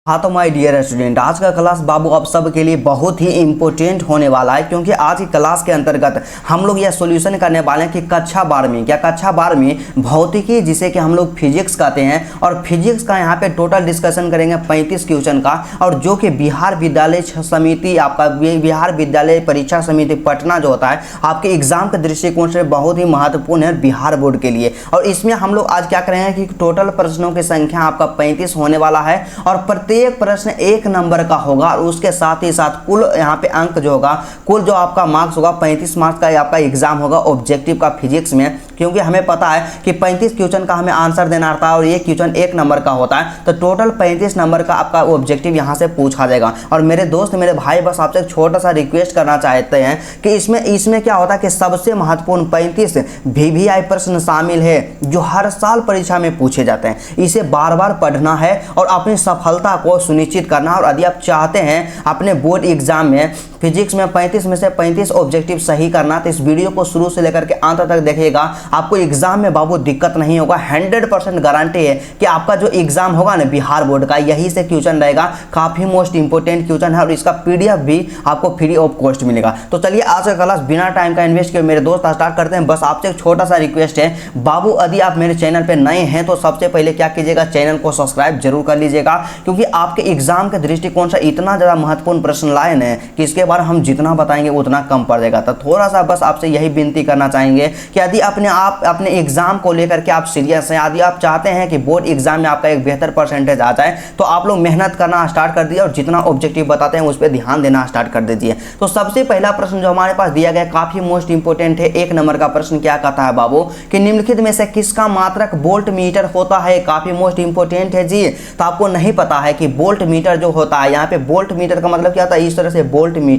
हाँ तो my dear student, आज का क्लास बाबू आप सब के लिए बहुत ही इंपॉर्टेंट होने वाला है, क्योंकि आज की क्लास के अंतर्गत हम लोग यह सॉल्यूशन करने वाले हैं कि कक्षा 12वीं भौतिकी, जिसे कि हम लोग फिजिक्स कहते हैं, और फिजिक्स का यहाँ पे टोटल डिस्कशन करेंगे 35 क्वेश्चन का, और जो कि बिहार विद्यालय समिति, आपका बिहार विद्यालय परीक्षा समिति पटना जो होता है आपके एग्जाम के दृष्टिकोण से बहुत ही महत्वपूर्ण है बिहार बोर्ड के लिए। और इसमें हम लोग आज क्या करेंगे कि टोटल प्रश्नों की संख्या आपका 35 होने वाला है, और प्रत्येक प्रश्न 1 नंबर का होगा, और उसके साथ ही साथ कुल यहाँ पे अंक जो होगा, कुल जो आपका मार्क्स होगा 35 मार्क्स का आपका एग्जाम होगा ऑब्जेक्टिव का फिजिक्स में। क्योंकि हमें पता है कि 35 क्वेश्चन का हमें आंसर देना रहता है और ये क्वेश्चन 1 नंबर का होता है, तो टोटल 35 नंबर का आपका ऑब्जेक्टिव यहाँ से पूछा जाएगा। और मेरे दोस्त, मेरे भाई, बस आपसे एक छोटा सा रिक्वेस्ट करना चाहते हैं कि इसमें क्या होता है कि सबसे महत्वपूर्ण 35 VVI प्रश्न शामिल है जो हर साल परीक्षा में पूछे जाते हैं। इसे बार बार पढ़ना है और अपनी सफलता को सुनिश्चित करना। और यदि आप चाहते हैं अपने बोर्ड एग्जाम में फिजिक्स में 35 में से 35 ऑब्जेक्टिव सही करना, तो इस वीडियो को शुरू से लेकर के अंत तक देखिएगा। आपको एग्जाम में बाबू दिक्कत नहीं होगा, 100% गारंटी है कि आपका जो एग्जाम होगा ना बिहार बोर्ड का, यही से क्वेश्चन रहेगा। काफी मोस्ट इंपोर्टेंट क्वेश्चन है और इसका PDF भी आपको फ्री ऑफ कॉस्ट मिलेगा। तो चलिए आज का क्लास बिना टाइम का इन्वेस्ट किए मेरे दोस्त स्टार्ट करते हैं। बस आपसे एक छोटा सा रिक्वेस्ट है बाबू, यदि आप मेरे चैनल पर नए हैं तो सबसे पहले क्या कीजिएगा, चैनल को सब्सक्राइब जरूर कर लीजिएगा, क्योंकि आपके एग्जाम के दृष्टिकोण से इतना ज्यादा महत्वपूर्ण प्रश्न लाए हैं कि इसके बारे हम जितना बताएंगे उतना कम पड़ जाएगा। तो थोड़ा सा बस आपसे यही विनती करना चाहेंगे कि यदि अपने एग्जाम को लेकर के आप सीरियस हैं, यदि आप चाहते हैं कि बोर्ड एग्जाम में आपका एक बेहतर परसेंटेज आ जाए, तो आप लोग मेहनत करना स्टार्ट कर दीजिए और जितना ऑब्जेक्टिव बताते हैं उस पर ध्यान देना स्टार्ट कर दीजिए। तो सबसे पहला प्रश्न जो हमारे पास दिया गया काफी मोस्ट इंपोर्टेंट है, 1 नंबर का प्रश्न क्या कहता है बाबू कि निम्नलिखित में से किसका मात्रक वोल्ट मीटर होता है। काफी मोस्ट इंपोर्टेंट है जी। तो आपको नहीं पता है कि वोल्ट मीटर जो होता है, यहाँ पे वोल्ट मीटर का मतलब क्या होता है, इस तरह से वोल्ट मीटर।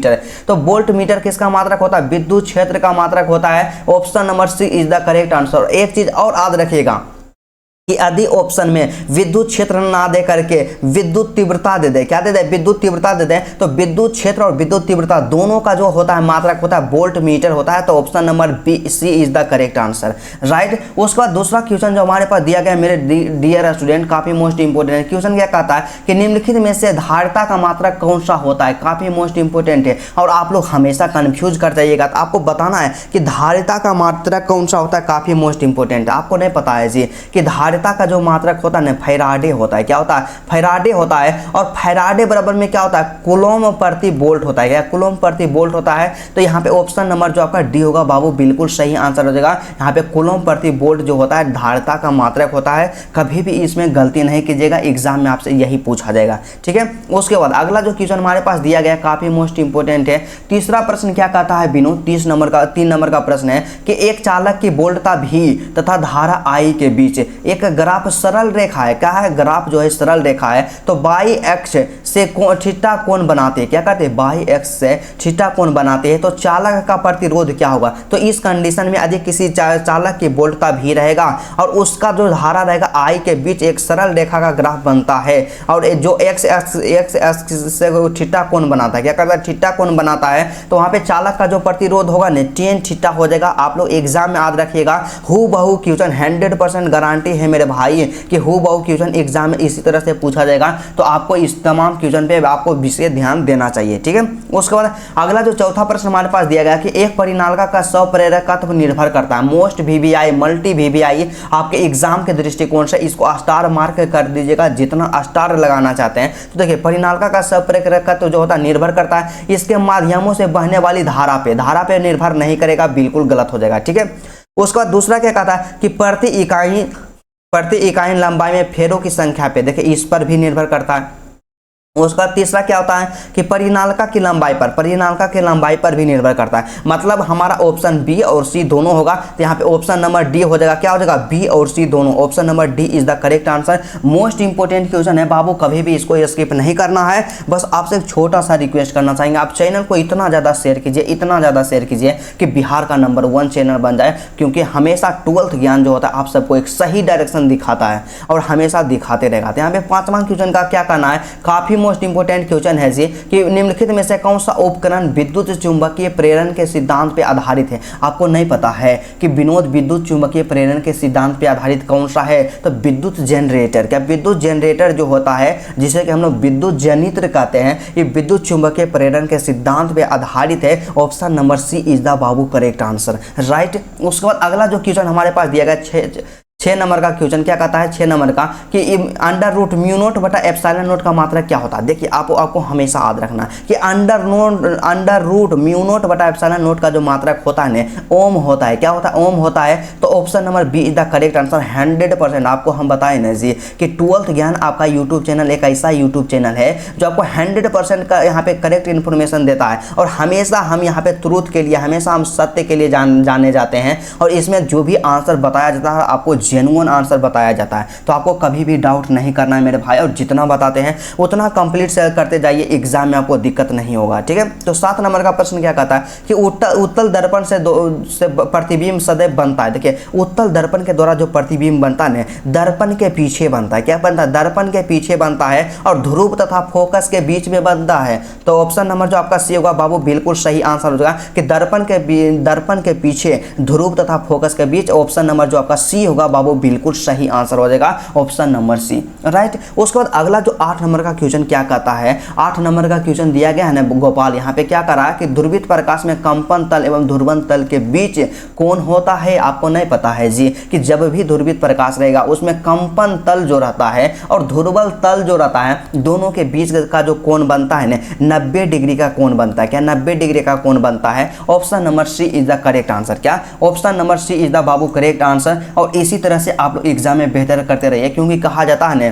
तो वोल्ट मीटर किसका मात्रक होता है, विद्युत क्षेत्र का मात्रक होता है। Option number C is the correct answer. एक चीज और याद रखिएगा कि यदि ऑप्शन में विद्युत क्षेत्र ना दे करके विद्युत तीव्रता दे दे, क्या दे दे, विद्युत तीव्रता दे दे, तो विद्युत क्षेत्र और विद्युत तीव्रता दोनों का जो होता है मात्रक होता है वोल्ट मीटर होता है। तो option number C is the correct answer, right. उसके बाद दूसरा क्वेश्चन जो हमारे पास दिया गया है मेरे डियर स्टूडेंट, काफी मोस्ट इंपोर्टेंट क्वेश्चन क्या कहता है कि निम्नलिखित में से धारिता का मात्रक कौन सा होता है। काफी मोस्ट इंपोर्टेंट है और आप लोग हमेशा कंफ्यूज कर जाइएगा। तो आपको बताना है कि धारिता का मात्रक कौन सा होता है। काफी मोस्ट इंपोर्टेंट, आपको नहीं पता है जी कि धारिता का जो मात्रक होता है ना फैराडे होता है। क्या होता है, फैराडे होता है। और फैराडे बराबर में क्या होता है, कूलॉम प्रति वोल्ट होता है। क्या कूलॉम प्रति वोल्ट होता है। तो यहाँ पे ऑप्शन नंबर जो आपका डी होगा बाबू बिल्कुल सही आंसर हो जाएगा। यहाँ पे कूलॉम प्रति वोल्ट जो होता है धारिता का मात्रक होता है। कभी भी इसमें गलती नहीं कीजिएगा, एग्जाम में आपसे यही पूछा जाएगा, ठीक है। उसके बाद अगला जो क्वेश्चन हमारे पास दिया गया काफी मोस्ट इंपोर्टेंट है। तीसरा प्रश्न क्या कहता है बिनु, 3 नंबर का प्रश्न है कि एक चालक की वोल्टता भी तथा धारा I के बीच एक ग्राफ सरल रेखा है। क्या है, ग्राफ जो है सरल रेखा है। तो बाई एक्स से थीटा कोण बनाते हैं। क्या करते हैं, बाई एक्स से थीटा कोण बनाते हैं। तो चालक का प्रतिरोध क्या होगा। तो इस कंडीशन में यदि किसी चालक की वोल्टता भी रहेगा और उसका जो धारा रहेगा I के बीच एक सरल रेखा का ग्राफ बनता है, और जो एक्स से थीटा कोण बनाता है, क्या करता है, थीटा कोण बनाता है। तो वहां पे चालक का जो प्रतिरोध होगा ना tan थीटा हो जाएगा। आप लोग एग्जाम में याद रखिएगा, हूबहू क्वेश्चन 100% गारंटी है मेरे भाई कि हूबहू क्वेश्चन एग्जाम में इसी तरह से पूछा जाएगा। तो आपको इस तमाम क्वेश्चन पे आपको विशेष ध्यान देना चाहिए, ठीक है। उसके बाद अगला जो चौथा प्रश्न हमारे पास दिया गया कि एक परिनालिका का स्वप्रेरकत्व निर्भर करता है। मोस्ट VVI मल्टी VVI आपके एग्जाम के दृष्टिकोण से इसको स्टार मार्क कर दीजिएगा जितना स्टार लगाना चाहते हैं। तो देखिए परिनालिका का स्वप्रेरकत्व जो होता है निर्भर करता है इसके माध्यमों से बहने वाली धारा पे निर्भर नहीं करेगा, बिल्कुल गलत हो जाएगा, ठीक है। उसके बाद दूसरा क्या कहता है कि प्रति इकाई लंबाई में फेरों की संख्या पे, देखिए इस पर भी निर्भर करता है। उसका तीसरा क्या होता है कि परिनालिका की लंबाई पर भी निर्भर करता है। मतलब हमारा ऑप्शन बी और सी दोनों होगा। तो यहाँ पे ऑप्शन नंबर डी हो जाएगा। क्या हो जाएगा, बी और सी दोनों। Option number D is the correct answer. Most important question है बाबू, कभी भी इसको स्किप नहीं करना है। बस आपसे एक छोटा सा रिक्वेस्ट करना चाहेंगे, आप चैनल को इतना ज़्यादा शेयर कीजिए कि बिहार का नंबर 1 चैनल बन जाए, क्योंकि हमेशा 12th ज्ञान जो होता है आप सबको एक सही डायरेक्शन दिखाता है और हमेशा दिखाते रहेगा। तो यहाँ पे 5वां क्वेश्चन का क्या करना है, काफी मोस्ट इंपोर्टेंट क्वेश्चन है जी कि निम्नलिखित में से कौन सा उपकरण विद्युत चुंबकीय प्रेरण के सिद्धांत पे आधारित है। आपको नहीं पता है कि विनोद विद्युत चुंबकीय प्रेरण के सिद्धांत पे आधारित कौन सा है, तो विद्युत जनरेटर। क्या विद्युत जनरेटर जो होता है जिसे कि हम लोग विद्युत जनित्र कहते हैं, ये विद्युत चुंबकीय प्रेरण के सिद्धांत पे आधारित है। Option number C is the बाबू करेक्ट आंसर, राइट। उसके बाद अगला जो क्वेश्चन हमारे पास दिया गया 6 नंबर का क्वेश्चन क्या कहता है 6 नंबर का कि अंडर रूट म्यू नोट बटा एप्सिलॉन नोट का मात्रक क्या होता है। देखिए आपको हमेशा याद रखना कि अंडर रूट म्यू नोट बटा एप्सिलॉन नोट का जो मात्रक होता है ना ओम होता है। क्या होता है, ओम होता है। तो option number B is the correct answer 100%। आपको हम बताएं ना जी कि 12th ज्ञान आपका यूट्यूब चैनल एक ऐसा यूट्यूब चैनल है जो आपको 100% का यहाँ पे करेक्ट इन्फॉर्मेशन देता है। और हमेशा हम यहाँ पे ट्रूथ के लिए, हमेशा हम सत्य के लिए जाने जाते हैं। और इसमें जो भी आंसर बताया जाता है आपको जेन्युइन आंसर बताया जाता है। तो आपको कभी भी डाउट नहीं करना है मेरे भाई, और जितना बताते हैं उतना कंप्लीट से करते जाइए, एग्जाम में आपको दिक्कत नहीं होगा, ठीक है। तो 7 नंबर का प्रश्न क्या कहता है कि उत्तल दर्पण से प्रतिबिंब सदैव बनता है। देखिए उत्तल दर्पण के द्वारा जो प्रतिबिंब बनता है दर्पण के पीछे बनता है। क्या बनता है, दर्पण के पीछे बनता है और ध्रुव तथा फोकस के बीच में बनता है। तो ऑप्शन नंबर जो आपका सी होगा बाबू बिल्कुल सही आंसर हो जाएगा कि दर्पण के पीछे ध्रुव तथा फोकस के बीच। ऑप्शन नंबर जो आपका सी होगा बाबू बिल्कुल सही आंसर हो जाएगा, ऑप्शन नंबर सी, राइट। उसके बाद अगला जो 8 नंबर का क्वेश्चन क्या कहता है, 8 नंबर का क्वेश्चन दिया गया है ना गोपाल, यहाँ पे क्या करा कि ध्रुवित प्रकाश में कंपन तल एवं ध्रुवन तल के बीच कौन होता है। आपको नहीं पता है जी कि जब भी ध्रुवित प्रकाश रहेगा उसमें कंपन तल जो रहता है और ध्रुवल तल जो रहता है, दोनों के बीच का जो कोण बनता है ना 90 डिग्री का कोण बनता है। क्या 90 डिग्री का कोण बनता है। Option number C is the correct answer. क्या option number C is the बाबू करेक्ट आंसर। और इसी तरह से आप लोग एग्जाम में बेहतर करते रहिए, क्योंकि कहा जाता है ना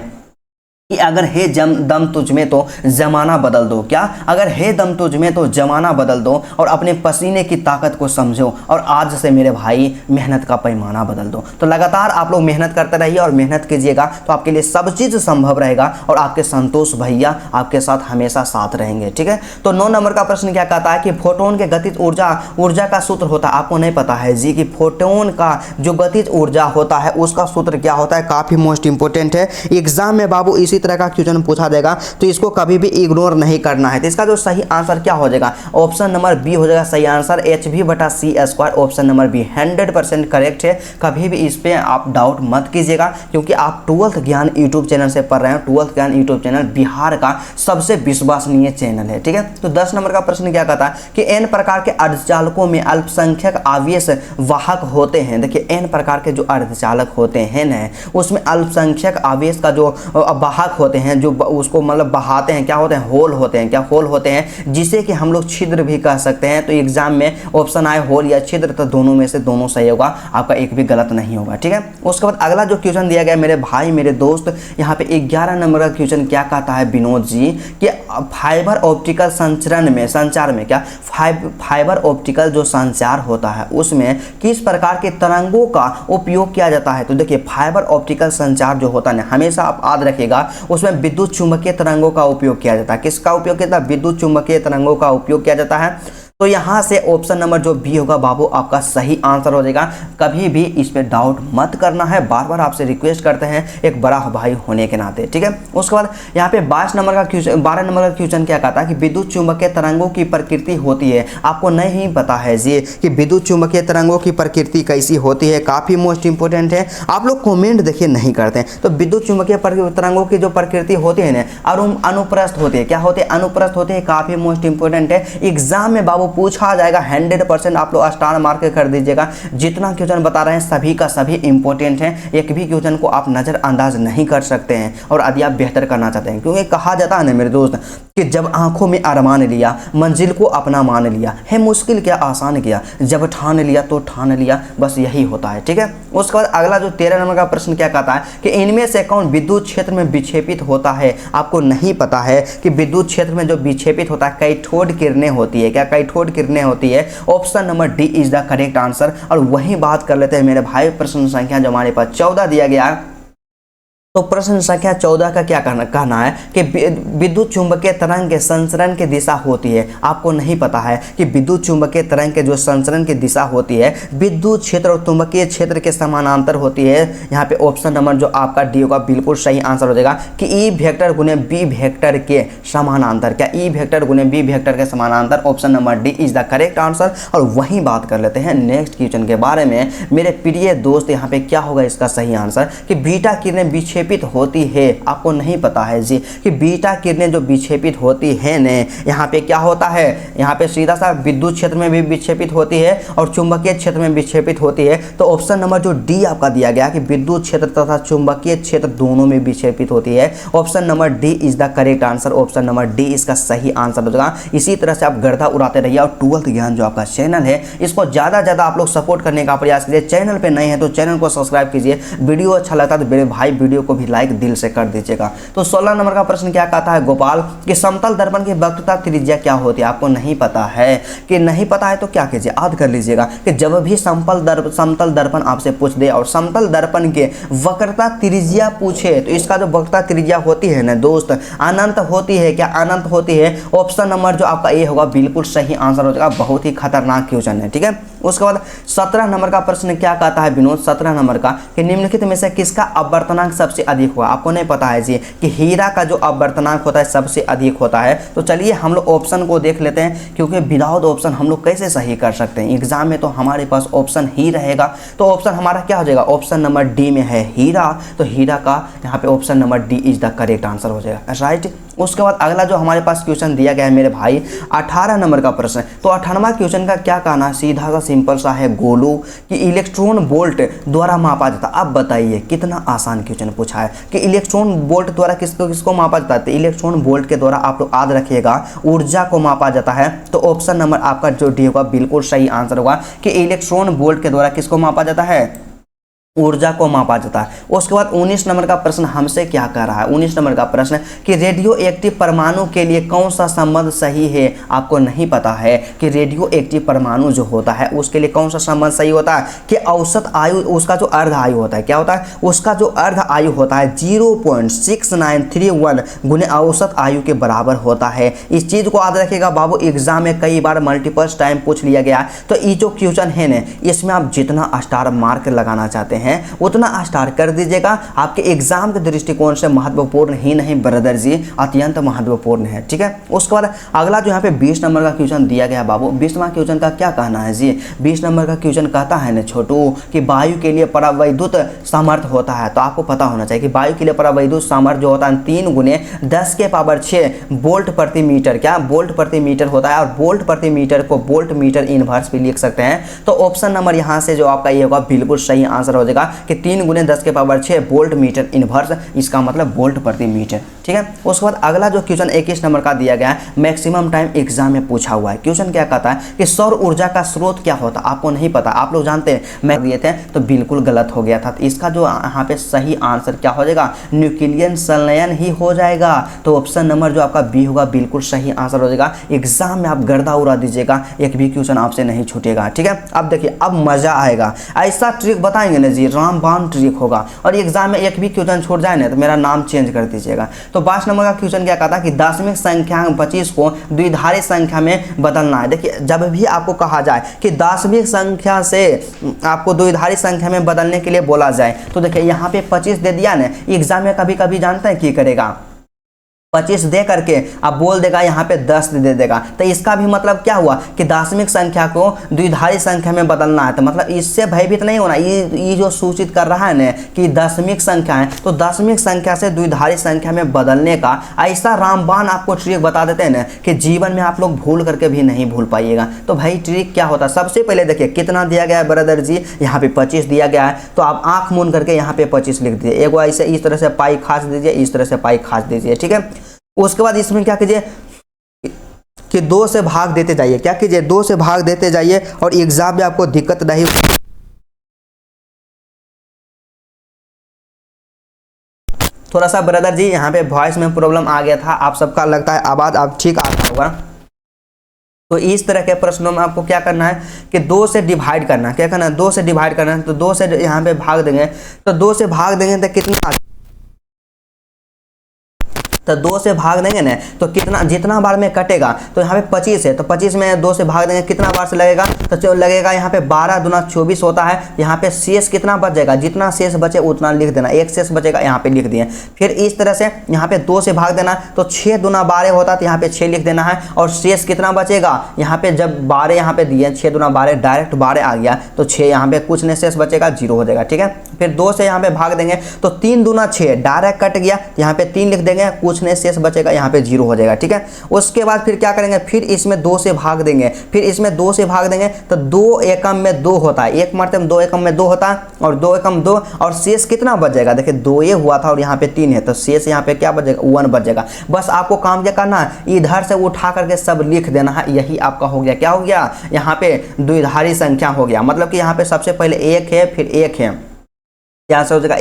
कि अगर है दम तुझ में तो जमाना बदल दो। क्या, अगर है दम तुझ में तो जमाना बदल दो और अपने पसीने की ताकत को समझो और आज से मेरे भाई मेहनत का पैमाना बदल दो। तो लगातार आप लोग मेहनत करते रहिए और मेहनत कीजिएगा तो आपके लिए सब चीज़ संभव रहेगा और आपके संतोष भैया आपके साथ हमेशा साथ रहेंगे, ठीक है। तो 9 नंबर का प्रश्न क्या कहता है कि फोटोन के गतिज ऊर्जा का सूत्र होता है। आपको नहीं पता है जी कि फोटोन का जो गतिज ऊर्जा होता है उसका सूत्र क्या होता है, काफ़ी मोस्ट इंपोर्टेंट है। एग्जाम में बाबू इसी तरह का क्वेश्चन पूछा देगा तो इसको कभी भी इग्नोर नहीं करना है। तो इसका जो सही आंसर क्या हो जाएगा, ऑप्शन नंबर बी हो जाएगा सही answer, hv/c²। Option number B 100% correct है। कभी भी इस पे आप डाउट मत कीजिएगा, क्योंकि आप 12th ज्ञान यूट्यूब चैनल से पढ़ रहे हैं। 12th ज्ञान यूट्यूब चैनल बिहार का सबसे विश्वसनीय चैनल है, ठीक है। तो 10 नंबर का प्रश्न क्या कहता है कि n प्रकार के अर्धचालकों में अल्पसंख्यक आवेश वाहक होते हैं। देखिए n प्रकार के जो अर्धचालक होते हैं ना उसमें अल्पसंख्यक आवेश का जो वाहक होते हैं, जो उसको मतलब बहाते हैं, क्या होते हैं, होल होते हैं। क्या होल होते हैं, जिसे कि हम लोग छिद्र भी कह सकते हैं। तो एग्जाम में ऑप्शन आए होल या छिद्र, तो दोनों में से दोनों सही होगा, आपका एक भी गलत नहीं होगा, ठीक है। उसके बाद अगला जो क्वेश्चन दिया गया मेरे भाई मेरे दोस्त, यहाँ पे 11 नंबर का क्वेश्चन क्या कहता है विनोद जी कि फाइबर ऑप्टिकल संचार में क्या फाइबर ऑप्टिकल जो संचार होता है उसमें किस प्रकार के तरंगों का उपयोग किया जाता है। तो देखिए फाइबर ऑप्टिकल संचार जो होता है हमेशा आप याद रखिएगा उसमें विद्युत चुंबकीय तरंगों का उपयोग किया जाता है। किसका उपयोग किया जाता है, विद्युत चुंबकीय तरंगों का उपयोग किया जाता है। तो यहाँ से ऑप्शन नंबर जो बी होगा बाबू आपका सही आंसर हो जाएगा। कभी भी इस पे डाउट मत करना है, बार बार आपसे रिक्वेस्ट करते हैं एक बड़ा भाई होने के नाते, ठीक है। उसके बाद यहाँ पे 12 नंबर का क्वेश्चन क्या कहता है कि विद्युत चुंबकीय तरंगों की प्रकृति होती है। आपको नहीं पता है जी कि विद्युत चुंबकीय तरंगों की प्रकृति कैसी होती है, काफ़ी मोस्ट इंपोर्टेंट है। आप लोग कॉमेंट देखिए नहीं करते हैं। तो विद्युत चुंबकीय तरंगों की जो प्रकृति होती है ना अनुप्रस्थ होती है। क्या होती है, अनुप्रस्थ होती है, काफ़ी मोस्ट इंपोर्टेंट है। एग्जाम में बाबू पूछा जाएगा 100%। आप लोग स्टार मार्क कर दीजिएगा। जितना क्वेश्चन बता रहे हैं सभी का सभी इंपॉर्टेंट है, एक भी क्वेश्चन को आप नज़रअंदाज नहीं कर सकते हैं। और यदि आप बेहतर करना चाहते हैं, क्योंकि कहा जाता है ना मेरे दोस्त कि जब आंखों में अरमान लिया मंजिल को अपना मान लिया है, मुश्किल क्या आसान किया, जब ठान लिया तो ठान लिया, बस यही होता है, ठीक है। उसके बाद अगला जो 13 नंबर का प्रश्न क्या कहता है कि इनमें से कौन विद्युत क्षेत्र में विक्षेपित होता है। आपको नहीं पता है कि विद्युत क्षेत्र में जो विक्षेपित होता है कैथोड किरणें होती है। क्या कैथोड किरणें होती है। Option number D is the correct answer. और वही बात कर लेते हैं मेरे भाई प्रश्न संख्या जो हमारे पास 14 दिया गया है। तो प्रश्न संख्या 14 का क्या कहना है कि विद्युत चुंबकीय तरंग के संचरण की दिशा होती है। आपको नहीं पता है कि विद्युत चुंबकीय तरंग के जो संचरण की दिशा होती है विद्युत क्षेत्र और चुंबकीय क्षेत्र के समानांतर होती है। यहाँ पे ऑप्शन नंबर जो आपका डी होगा बिल्कुल सही आंसर हो जाएगा कि ई वेक्टर गुने बी वेक्टर के समानांतर। क्या ई वेक्टर गुने बी वेक्टर के समानांतर? Option number D is the correct answer. और वही बात कर लेते हैं नेक्स्ट क्वेश्चन के बारे में मेरे प्रिय दोस्त। यहाँ पे क्या होगा इसका सही आंसर कि बीटा किरणें विक्षेपित होती है। आपको नहीं पता है जी कि बीटा किरणें जो विक्षेपित होती है ने यहाँ पे क्या होता है, यहाँ पे सीधा सा विद्युत क्षेत्र में भी विक्षेपित होती है और चुंबकीय क्षेत्र में विक्षेपित होती है। तो ऑप्शन नंबर जो डी आपका दिया गया कि विद्युत क्षेत्र तथा चुंबकीय क्षेत्र दोनों में विक्षेपित होती है। Option number D is the correct answer. Option number D इसका सही आंसर हो जाएगा। इसी तरह से आप गर्दा उड़ाते रहिए और 12th ज्ञान जो आपका चैनल है इसको ज्यादा ज्यादा आप लोग सपोर्ट करने का प्रयास कीजिए। चैनल पे नए हैं तो चैनल को सब्सक्राइब कीजिए। वीडियो अच्छा लगता है तो मेरे भाई वीडियो को भी लाइक दिल से कर दीजिएगा। तो 16 नंबर का प्रश्न क्या कहता है गोपाल कि समतल दर्पण की वक्रता त्रिज्या क्या होती है? आपको नहीं पता है कि नहीं पता है तो क्या कीजिए याद कर लीजिएगा कि जब भी समतल दर्पण आपसे पूछ दे और समतल दर्पण के वक्रता त्रिज्या पूछे तो इसका जो वक्रता त्रिज्या होती है ना दोस्त अनंत होती है। क्या अनंत होती है? ऑप्शन नंबर जो आपका ए होगा बिल्कुल सही आंसर हो जाएगा। बहुत ही खतरनाक क्वेश्चन है, ठीक है। उसके बाद 17 नंबर का प्रश्न क्या कहता है विनोद 17 नंबर का कि निम्नलिखित में से किसका अपवर्तनांक सबसे अधिक होगा? आपको नहीं पता है जी कि हीरा का जो अपवर्तनांक होता है सबसे अधिक होता है। तो चलिए हम लोग ऑप्शन को देख लेते हैं क्योंकि विदाउट ऑप्शन हम लोग कैसे सही कर सकते हैं। एग्जाम में तो हमारे पास ऑप्शन ही रहेगा। तो ऑप्शन हमारा क्या हो जाएगा? ऑप्शन नंबर डी में है हीरा। तो हीरा का यहाँ पे option number D is the correct answer हो जाएगा, राइट। उसके बाद अगला जो हमारे पास क्वेश्चन दिया गया है मेरे भाई 18 नंबर का प्रश्न। तो 18वां क्वेश्चन का क्या कहना है? सीधा सा सिंपल सा है गोलू कि इलेक्ट्रॉन वोल्ट द्वारा मापा जाता है। अब बताइए कितना आसान क्वेश्चन पूछा है कि इलेक्ट्रॉन वोल्ट द्वारा किसको मापा जाता है? तो इलेक्ट्रॉन वोल्ट के द्वारा आप लोग याद रखिएगा ऊर्जा को मापा जाता है। तो ऑप्शन नंबर आपका जो डी होगा बिल्कुल सही आंसर होगा कि इलेक्ट्रॉन वोल्ट के द्वारा किसको मापा जाता है? ऊर्जा को मापा जाता है। उसके बाद 19 नंबर का प्रश्न हमसे क्या कह रहा है? 19 नंबर का प्रश्न कि रेडियो एक्टिव परमाणु के लिए कौन सा संबंध सही है? आपको नहीं पता है कि रेडियो एक्टिव परमाणु जो होता है उसके लिए कौन सा संबंध सही होता है कि औसत आयु उसका जो अर्ध आयु होता है क्या होता है? उसका जो अर्ध आयु होता है 0.6931 गुने औसत आयु के बराबर होता है। इस चीज को याद रखिएगा बाबू, एग्जाम में कई बार मल्टीपल टाइम पूछ लिया गया। तो ये जो क्वेश्चन है ना इसमें आप जितना स्टार मार्क लगाना चाहते हैं उतना स्टार कर दीजिएगा। आपके एग्जाम के दृष्टिकोण से महत्वपूर्ण ही नहीं ब्रदर जी, अत्यंत महत्वपूर्ण है, ठीक है। उसके बाद अगला जो यहाँ पे 20 नंबर का क्वेश्चन दिया गया बाबू, 20वां क्वेश्चन का क्या कहना है जी? 20 नंबर का क्वेश्चन कहता है ना छोटू कि वायु के लिए परावैद्युत सामर्थ्य होता है। तो आपको पता होना चाहिए कि वायु के लिए परावैद्युत सामर्थ्य जो होता है 3 गुने 10 के पावर 6 वोल्ट प्रति मीटर। क्या वोल्ट प्रति मीटर होता है? और वोल्ट प्रति मीटर को वोल्ट मीटर इनवर्स भी लिख सकते हैं। तो ऑप्शन नंबर यहाँ से जो आपका ये होगा बिल्कुल सही आंसर हो जाएगा कि 3 गुने 10 के पावर 6 वोल्ट मीटर इनवर्स, इसका मतलब वोल्ट प्रति मीटर, ठीक है। उसके बाद अगला जो क्वेश्चन 21 नंबर का दिया गया है मैक्सिमम टाइम एग्जाम में पूछा हुआ है। क्वेश्चन क्या कहता है कि सौर ऊर्जा का स्रोत क्या होता है? आपको नहीं पता, आप लोग जानते हैं मैं दिए थे तो बिल्कुल गलत हो गया था। तो इसका जो यहाँ पे सही आंसर क्या हो जाएगा? न्यूक्लियन संलयन ही हो जाएगा। तो ऑप्शन नंबर जो आपका बी होगा बिल्कुल सही आंसर हो जाएगा। एग्जाम में आप गर्दा उड़ा दीजिएगा, एक भी क्वेश्चन आपसे नहीं छूटेगा, ठीक है। अब देखिए अब मजा आएगा, ऐसा ट्रिक बताएंगे ना जी रामबाण ट्रिक होगा। और एग्जाम में एक भी क्वेश्चन छूट जाए ना तो मेरा नाम चेंज कर दीजिएगा। तो 22 नंबर का क्वेश्चन क्या कहता है कि दशमिक संख्या 25 को द्विधारी संख्या में बदलना है। देखिए जब भी आपको कहा जाए कि दशमिक संख्या से आपको द्विधारी संख्या में बदलने के लिए बोला जाए तो देखिए यहाँ पे 25 दे दिया ना, एग्जाम में कभी कभी जानते हैं क्या करेगा 25 दे करके अब बोल देगा यहाँ पे 10 दे देगा। तो इसका भी मतलब क्या हुआ कि दशमिक संख्या को द्विधारी संख्या में बदलना है। तो मतलब इससे भयभीत नहीं होना, ये जो सूचित कर रहा है ना कि दशमिक संख्या है तो दशमिक संख्या से द्विधारी संख्या में बदलने का ऐसा रामबाण आपको ट्रिक बता देते हैं ना कि जीवन में आप लोग भूल करके भी नहीं भूल पाइएगा। तो भाई ट्रिक क्या होता है? सबसे पहले देखिए कितना दिया गया है ब्रदर जी, यहाँ पे 25 दिया गया है। तो आप आंख मूंद करके यहाँ पे 25 लिख दीजिए, एक ऐसे इस तरह से पाई खास दीजिए, इस तरह से पाई खास दीजिए, ठीक है। उसके बाद इसमें क्या कीजिए कि 2 से भाग देते जाइए, क्या कीजिए 2 से भाग देते जाइए और एग्जाम में आपको दिक्कत नहीं। थोड़ा सा ब्रदर जी यहाँ पे वॉइस में प्रॉब्लम आ गया था, आप सबका लगता है आवाज अब ठीक आ रहा होगा। तो इस तरह के प्रश्नों में आपको क्या करना है कि 2 से डिवाइड करना है। क्या करना है? 2 से डिवाइड करना है। तो 2 से यहाँ पे भाग देंगे तो 2 से भाग देंगे तो कितना तो 2 से भाग देंगे ना तो कितना, जितना बार में कटेगा तो यहाँ पे 25 है, तो 25 में 2 से भाग देंगे कितना बार से लगेगा, तो लगेगा यहाँ पे 12 दूना 24 होता है। यहाँ पे शेष कितना बच जाएगा, जितना शेष बचे उतना लिख देना, एक शेष बचेगा यहाँ पे लिख दिए। फिर इस तरह से यहाँ पे 2 से भाग देना तो 6 दूना 12 होता है, तो यहाँ पे 6 लिख देना है। और शेष कितना बचेगा, यहाँ पे जब 12 यहाँ पे दिए 6 दूना 12 डायरेक्ट 12 आ गया तो 6 यहाँ पे कुछ नहीं शेष बचेगा, 0 हो जाएगा। ठीक है, फिर 2 से यहाँ पे भाग देंगे तो 3 दूना 6 डायरेक्ट कट गया, यहाँ पे 3 लिख देंगे, कुछ नहीं शेष बचेगा, यहाँ पे 0 हो जाएगा। ठीक है, उसके बाद फिर क्या करेंगे, फिर इसमें 2 से भाग देंगे, फिर इसमें 2 से भाग देंगे तो 2 एकम में 2 होता है, एक मरतबे 2 एकम में 2 होता है, और 2 एकम 2, और शेष कितना बच जाएगा, देखिए 2 ये हुआ था और यहाँ पे 3 है, तो शेष यहाँ पे क्या बच जाएगा, 1 बच जाएगा। बस आपको काम क्या करना है, इधर से उठा करके सब लिख देना है, यही आपका हो गया, क्या हो गया, यहाँ पे द्विधारी संख्या हो गया। मतलब कि यहाँ पे सबसे पहले 1 है, फिर 1 है, यहाँ से हो जाएगा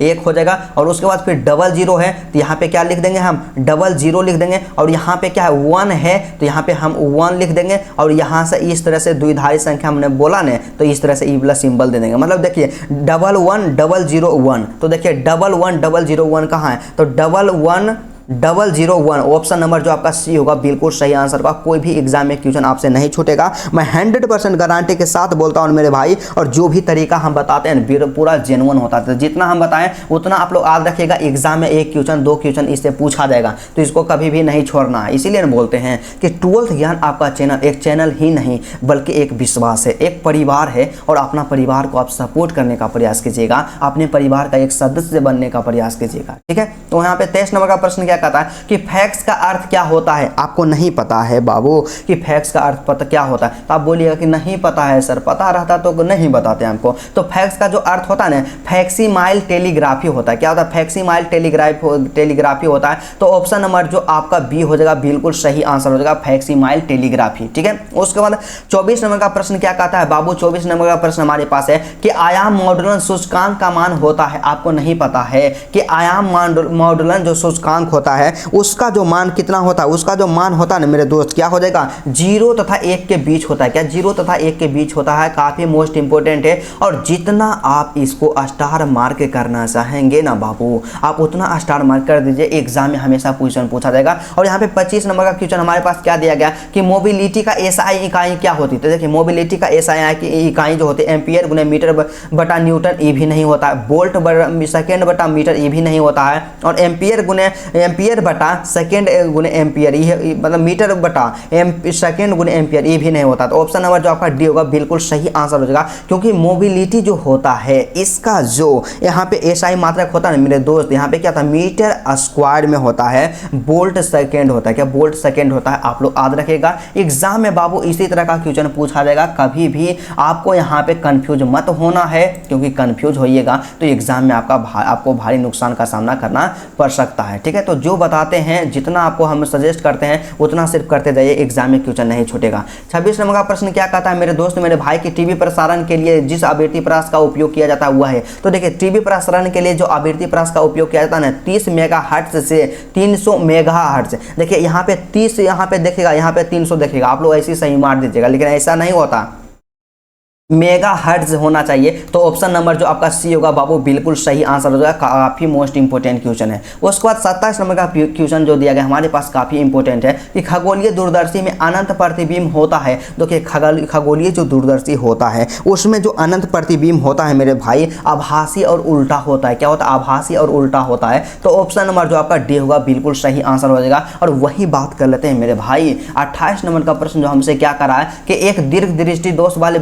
1 हो जाएगा, और उसके बाद फिर 00 है तो यहाँ पे क्या लिख देंगे, हम 00 लिख देंगे, और यहाँ पे क्या है 1 है तो यहाँ पे हम 1 लिख देंगे, और यहाँ से इस तरह से द्विधारी संख्या हमने बोला ने तो इस तरह से ई प्लस सिंबल दे देंगे। मतलब देखिए 11 001, तो देखिए 11 कहाँ है, तो 11 ऑप्शन नंबर जो आपका सी होगा बिल्कुल सही आंसर का। कोई भी एग्जाम में क्वेश्चन आपसे नहीं छूटेगा, मैं 100% गारंटी के साथ बोलता हूँ मेरे भाई। और जो भी तरीका हम बताते हैं पूरा जेन्युइन होता है, जितना हम बताएं उतना आप लोग याद रखिएगा, एग्जाम में 1 क्वेश्चन 2 क्वेश्चन इससे पूछा जाएगा, तो इसको कभी भी नहीं छोड़ना है। इसीलिए बोलते हैं कि 12th ज्ञान आपका चैनल एक चैनल ही नहीं बल्कि एक विश्वास है, एक परिवार है, और अपना परिवार को आप सपोर्ट करने का प्रयास कीजिएगा, अपने परिवार का एक सदस्य बनने का प्रयास कीजिएगा। ठीक है, तो यहाँ पे 23 नंबर का प्रश्न क्या कहता है कि फैक्ट्स का अर्थ क्या होता है। आपको नहीं पता है बाबू कि फैक्ट्स का अर्थ पता क्या होता है, तो आप बोलिएगा कि नहीं पता है सर, पता रहता तो नहीं बताते हमको। तो फैक्ट्स का जो अर्थ होता है ना, फैक्सीमाइल टेलीग्राफी होता है। क्या होता है, फैक्सीमाइल टेलीग्राफी होता है। तो ऑप्शन नंबर जो आपका बी हो जाएगा बिल्कुल सही आंसर हो जाएगा, फैक्सीमाइल टेलीग्राफी। ठीक है, उसके बाद 24 नंबर का प्रश्न क्या कहता है बाबू, 24 नंबर का प्रश्न हमारे पास है कि आयाम मॉडुलन सूचकांक का मान होता है। आपको नहीं पता है कि आयाम मॉडुलन जो सूचकांक होता है उसका जो मान कितना होता है, उसका जो मान होता है ना मेरे दोस्त क्या हो जाएगा, 0 तथा 1 के बीच होता है। क्या 0 तथा 1 के बीच होता है, काफी मोस्ट इंपोर्टेंट है। और जितना आप इसको स्टार मार्क करना चाहेंगे ना बाबू, आप उतना स्टार मार्क कर दीजिए, एग्जाम में हमेशा क्वेश्चन पूछा जाएगा। और यहाँ पे 25 नंबर का क्वेश्चन हमारे पास क्या दिया गया कि मोबिलिटी का एसआई इकाई क्या होती है। तो देखिए मोबिलिटी का एसआई की इकाई जो होती है एम्पियर गुने मीटर बटा न्यूटन, ये भी नहीं होता है। वोल्ट सेकेंड बटा मीटर, ये भी नहीं होता है। और एम्पियर बटा सेकेंड गुने एम्पियर, ये मतलब मीटर बटा सेकेंड गुने एम्पियर, ये भी नहीं होता। तो ऑप्शन नंबर जो आपका डी होगा बिल्कुल सही आंसर हो जाएगा, क्योंकि मोबिलिटी जो होता है इसका जो यहाँ पे एसआई मात्रक होता है ना मेरे दोस्त, यहाँ पे क्या था मीटर स्क्वायर में होता है, वोल्ट सेकेंड होता है। क्या वोल्ट सेकेंड होता है, आप लोग याद रखेगा। एग्जाम में बाबू इसी तरह का क्वेश्चन पूछा जाएगा, कभी भी आपको यहाँ पे कंफ्यूज मत होना है, क्योंकि कंफ्यूज होइएगा तो एग्जाम में आपको भारी नुकसान का सामना करना पड़ सकता है। ठीक है, तो जो बताते हैं जितना आपको हम सजेस्ट करते हैं उतना सिर्फ करते जाइए, एग्जाम में क्वेश्चन नहीं छूटेगा। 26 नंबर का प्रश्न क्या कहता है मेरे दोस्त मेरे भाई की टीवी प्रसारण के लिए जिस आवृत्ति प्रयास का उपयोग किया जाता है वह है। तो देखिए टीवी प्रसारण के लिए जो आवृत्ति प्रयास का उपयोग किया जाता है ना 30 मेगाहर्ट्ज से 300 मेगाहर्ट्ज। देखिए यहाँ पे 30 यहाँ पे देखेगा, यहाँ पे 300 देखेगा, आप लोग ऐसे सही मार दीजिएगा, लेकिन ऐसा नहीं होता, मेगा हर्ट्ज होना चाहिए। तो ऑप्शन नंबर जो आपका सी होगा बाबू बिल्कुल सही आंसर हो जाएगा, काफी मोस्ट इंपोर्टेंट क्वेश्चन है। उसके बाद 27 नंबर का क्वेश्चन जो दिया गया हमारे पास काफी इंपोर्टेंट है कि खगोलीय दूरदर्शी में अनंत प्रतिबिंब होता है। देखिए खगोलीय जो दूरदर्शी होता है उसमें जो अनंत प्रतिबिंब होता है मेरे भाई आभासी और उल्टा होता है। क्या होता है, आभासी और उल्टा होता है। तो ऑप्शन नंबर जो आपका डी होगा बिल्कुल सही आंसर हो जाएगा। और वही बात कर लेते हैं मेरे भाई 28 नंबर का प्रश्न जो हमसे क्या करा है कि एक दीर्घ दृष्टि दोष वाले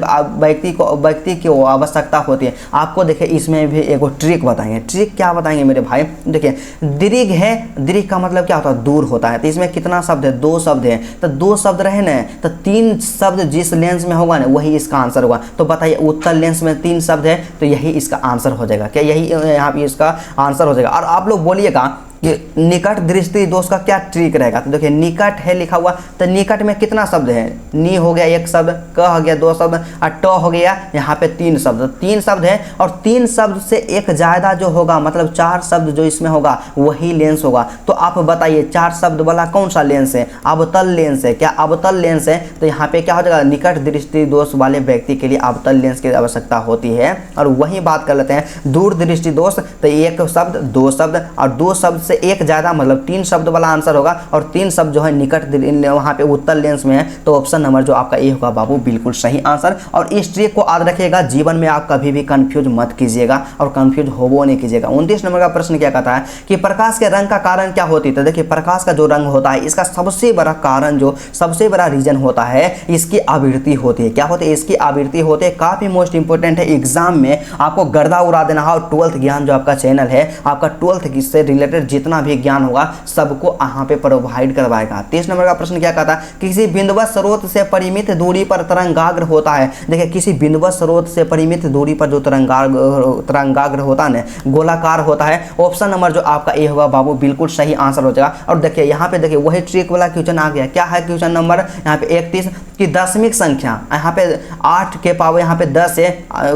व्यक्ति की आवश्यकता होती है। आपको देखिए इसमें भी एक ट्रिक बताएंगे। ट्रिक क्या बताएंगे मेरे भाई, देखिए दीर्घ है, दीर्घ का मतलब क्या होता है, दूर होता है। तो इसमें कितना शब्द है, 2 शब्द है। तो 2 शब्द रहे ना तो 3 शब्द जिस लेंस में होगा ना वही इसका आंसर होगा। तो बताइए उत्तर लेंस में 3 शब्द है तो यही इसका आंसर हो जाएगा। क्या यही यहाँ पे इसका आंसर हो जाएगा। और आप लोग बोलिएगा कि निकट दृष्टि दोष का क्या ट्रिक रहेगा। तो देखिए निकट है लिखा हुआ, तो निकट में कितना शब्द है, नी हो गया 1 शब्द, क हो गया 2 शब्द और ट हो गया यहाँ पे 3 शब्द। 3 शब्द है और 3 शब्द से एक ज़्यादा जो होगा मतलब 4 शब्द जो इसमें होगा वही लेंस होगा। तो आप बताइए 4 शब्द वाला कौन सा लेंस है, अवतल लेंस है। क्या अवतल लेंस है, तो यहाँ पे क्या हो जाएगा, निकट दृष्टि दोष वाले व्यक्ति के लिए अवतल लेंस की आवश्यकता होती है। और वही बात कर लेते हैं दूर दृष्टि दोष, तो 1 शब्द 2 शब्द और 2 शब्द से एक ज़्यादा मतलब 3 शब्द वाला आंसर होगा और 3 शब्द जो है निकट वहाँ पे उत्तर लेंस में है, तो ऑप्शन नंबर जो आपका ए होगा बाबू बिल्कुल सही आंसर। और इस ट्रिक को याद रखिएगा, जीवन में आप कभी भी कंफ्यूज मत कीजिएगा और कंफ्यूज होवो नहीं कीजिएगा। 29 नंबर का प्रश्न क्या कहता है कि प्रकाश के रंग का कारण क्या होती है। तो देखिए प्रकाश का जो रंग होता है इसका सबसे बड़ा कारण जो सबसे बड़ा रीजन होता है इसकी आवृत्ति होती है। क्या होती है? इसकी आवृत्ति होती है। काफी मोस्ट इंपोर्टेंट है, एग्जाम में आपको गर्दा उड़ा देना है। और 12th ज्ञान जो आपका चैनल है, आपका 12th से रिलेटेड जितना भी ज्ञान होगा सबको यहाँ पे प्रोवाइड करवाएगा। 23 नंबर का प्रश्न क्या कहता है, किसी बिंदुवत स्रोत से परिमित दूरी पर तरंगाग्र होता है। देखिए किसी बिंदुवत स्रोत से परिमित दूरी पर जो तरंगाग्र होता है ना, गोलाकार होता है। ऑप्शन नंबर जो आपका ए होगा बाबू बिल्कुल सही आंसर हो जाएगा। और देखिए यहाँ पे देखिए वही ट्रिक वाला क्वेश्चन आ गया। क्या है क्वेश्चन नंबर यहाँ पे 31 की दशमिक संख्या यहाँ पे 8 के पावर यहाँ पे 10 है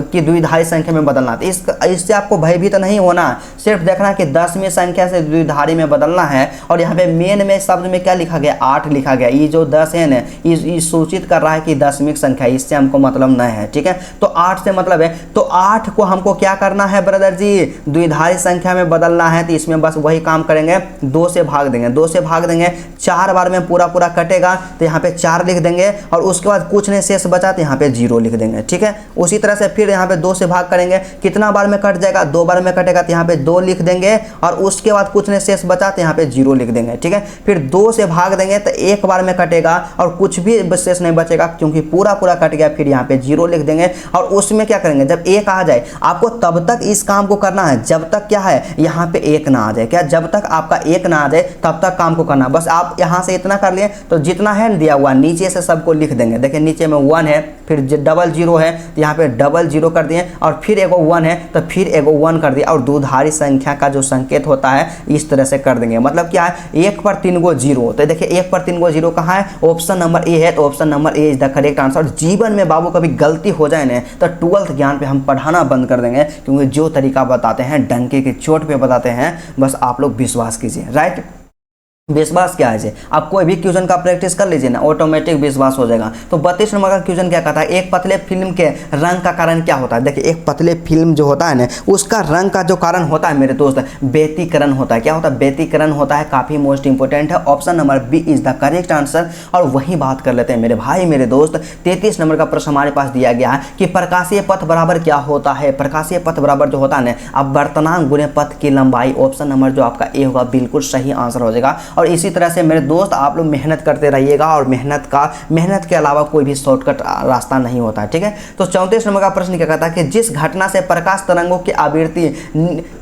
कि द्विधारी संख्या में बदलना। तो इससे आपको भयभीत नहीं होना, सिर्फ देखना कि दशमी संख्या से द्विधारी में बदलना है। और यहाँ पे मेन में शब्द में क्या लिखा गया, 8 लिखा गया। ये जो 10 है ना, ये सूचित कर रहा है कि दशमिक संख्या, इससे हमको मतलब नहीं है, ठीक है। तो 8 से मतलब है, तो 8 को हमको क्या करना है ब्रदर जी, द्विधारी संख्या में बदलना है। तो इसमें बस वही काम करेंगे, 2 से भाग देंगे, 2 से भाग देंगे, 4 बार में पूरा कटेगा तो यहाँ पे 4 लिख देंगे। और उसके बाद कुछ नहीं शेष बचा तो यहाँ पे 0 लिख देंगे, ठीक है। उसी तरह से फिर यहाँ पे 2 से भाग करेंगे, कितना बार में कट जाएगा, 2 बार में कटेगा तो यहाँ पे 2 लिख देंगे। और उसके बाद कुछ नहीं शेष बचा तो यहाँ पे 0 लिख देंगे, ठीक है। फिर 2 से भाग देंगे तो 1 बार में कटेगा और कुछ भी शेष नहीं बचेगा क्योंकि पूरा कट गया, फिर यहाँ पे 0 लिख देंगे। और उसमें क्या करेंगे, जब 1 आ जाए आपको तब तक इस काम को करना है जब तक क्या है यहाँ पे 1 ना आ जाए। क्या, जब तक आपका 1 ना आ जाए तब तक काम को करना। बस आप यहाँ से इतना कर लिए तो जितना है दिया हुआ नीचे से सबको लिख देंगे। देखिए नीचे में 1 है, फिर 00 है तो यहाँ पे 00 कर दिए, और फिर एगो 1 है तो फिर एगो 1 कर दिया। और द्विधारी संख्या का जो संकेत होता है इस तरह से कर देंगे। मतलब क्या है, 1 पर 3 गो 0। तो देखिए 1 पर 3 गो 0 कहाँ है, ऑप्शन नंबर ए है। तो option number A is the correct answer. जीवन में बाबू कभी गलती हो जाए ना तो 12th ज्ञान पे हम पढ़ाना बंद कर देंगे, क्योंकि जो तरीका बताते हैं डंके की चोट पे बताते हैं, बस आप लोग विश्वास कीजिए। राइट, विश्वास क्या है, आप कोई भी क्वेश्चन का प्रैक्टिस कर लीजिए ना, ऑटोमेटिक विश्वास हो जाएगा। तो 32 नंबर का क्वेश्चन क्या कहता है, एक पतले फिल्म के रंग का कारण क्या होता है। देखिए एक पतले फिल्म जो होता है ना, उसका रंग का जो कारण होता है मेरे दोस्त, व्यतिकरण होता है। क्या होता है, व्यतिकरण होता है। काफी मोस्ट इंपोर्टेंट है। Option number B is the correct answer. और वही बात कर लेते हैं मेरे भाई मेरे दोस्त। 33 नंबर का प्रश्न हमारे पास दिया गया है कि प्रकाशीय पथ बराबर क्या होता है। प्रकाशीय पथ बराबर जो होता है ना, अब वर्तमान गुणे पथ की लंबाई। ऑप्शन नंबर जो आपका ए होगा बिल्कुल सही आंसर हो जाएगा। और इसी तरह से मेरे दोस्त आप लोग मेहनत करते रहिएगा, और मेहनत के अलावा कोई भी शॉर्टकट रास्ता नहीं होता है, ठीक है। तो 34 नंबर का प्रश्न क्या कहता है कि जिस घटना से प्रकाश तरंगों की आवृत्ति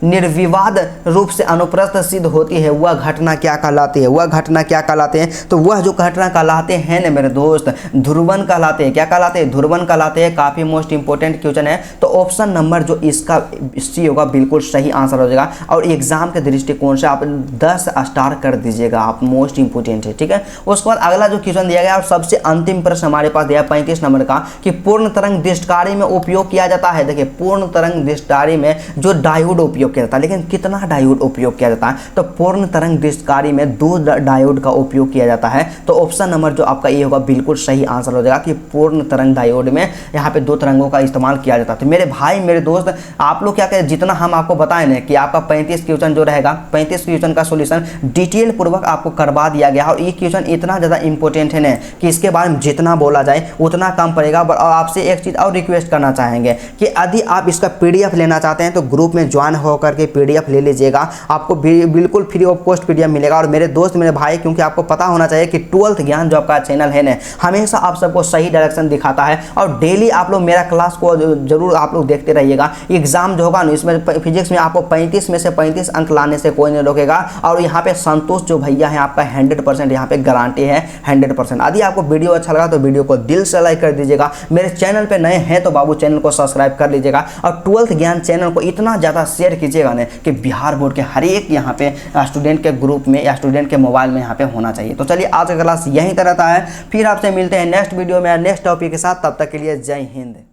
निर्विवाद रूप से अनुप्रस्थ सिद्ध होती है वह घटना क्या कहलाती है। वह घटना क्या कहलाते हैं, तो वह जो घटना कहलाते हैं ना मेरे दोस्त, ध्रुवन कहलाते हैं। क्या कहलाते हैं, ध्रुवन कहलाते हैं। काफी मोस्ट इंपोर्टेंट क्वेश्चन है। तो ऑप्शन नंबर जो इसका सी होगा बिल्कुल सही आंसर हो जाएगा। और एग्जाम के दृष्टिकोण से आप 10 स्टार कर दीजिएगा, आप मोस्ट इंपोर्टेंट है, ठीक है। उसके बाद अगला जो क्वेश्चन दिया गया और सबसे अंतिम प्रश्न हमारे पास दिया 35 नंबर का कि पूर्ण तरंग दृष्टिकारी में उपयोग किया जाता है। देखिए पूर्ण तरंग दृष्टिकारी में जो डायोड उपयोग किया जाता है, लेकिन कितना डायोड उपयोग किया जाता है, तो पूर्ण तरंग दृष्टिकारी में 2 डायोड का उपयोग किया जाता है। तो ऑप्शन नंबर जो आपका ये होगा बिल्कुल सही आंसर हो जाएगा कि पूर्ण तरंग डायोड में यहाँ पे 2 तरंगों का इस्तेमाल किया जाता है। तो मेरे भाई मेरे दोस्त आप लोग क्या करें, जितना हम आपको बताएं ना कि आपका 35 क्वेश्चन जो रहेगा, 35 क्वेश्चन का सोल्यूशन डिटेल पूर्वक आपको करवा दिया गया। और ये क्वेश्चन इतना ज़्यादा इंपॉर्टेंट है ना कि इसके बारे में जितना बोला जाए उतना कम पड़ेगा। और आपसे एक चीज़ और रिक्वेस्ट करना चाहेंगे कि यदि आप इसका PDF लेना चाहते हैं तो ग्रुप में ज्वाइन होकर के PDF ले लीजिएगा, आपको बिल्कुल फ्री ऑफ कॉस्ट PDF मिलेगा। और मेरे दोस्त मेरे भाई, क्योंकि आपको पता होना चाहिए कि 12th ज्ञान जो आपका चैनल है ना, हमेशा आप सबको सही डायरेक्शन दिखाता है। और डेली आप लोग मेरा क्लास को जरूर आप लोग देखते रहिएगा। एग्जाम जो होगा ना, इसमें फिजिक्स में आपको 35 में से 35 अंक लाने से कोई नहीं रोकेगा। और यहाँ पे संतोष जो भैया है आपका 100% यहाँ पे गारंटी है 100%। यदि आपको वीडियो अच्छा लगा तो वीडियो को दिल से लाइक कर दीजिएगा। मेरे चैनल पे नए हैं तो बाबू चैनल को सब्सक्राइब कर लीजिएगा। और 12th ज्ञान चैनल को इतना ज़्यादा शेयर कीजिएगा ना कि बिहार बोर्ड के हर एक यहाँ पे स्टूडेंट के ग्रुप में या स्टूडेंट के मोबाइल में यहाँ पे होना चाहिए। तो चलिए आज का क्लास यहीं तक रहता है, फिर आपसे मिलते हैं नेक्स्ट वीडियो में नेक्स्ट टॉपिक के साथ। तब तक के लिए जय हिंद।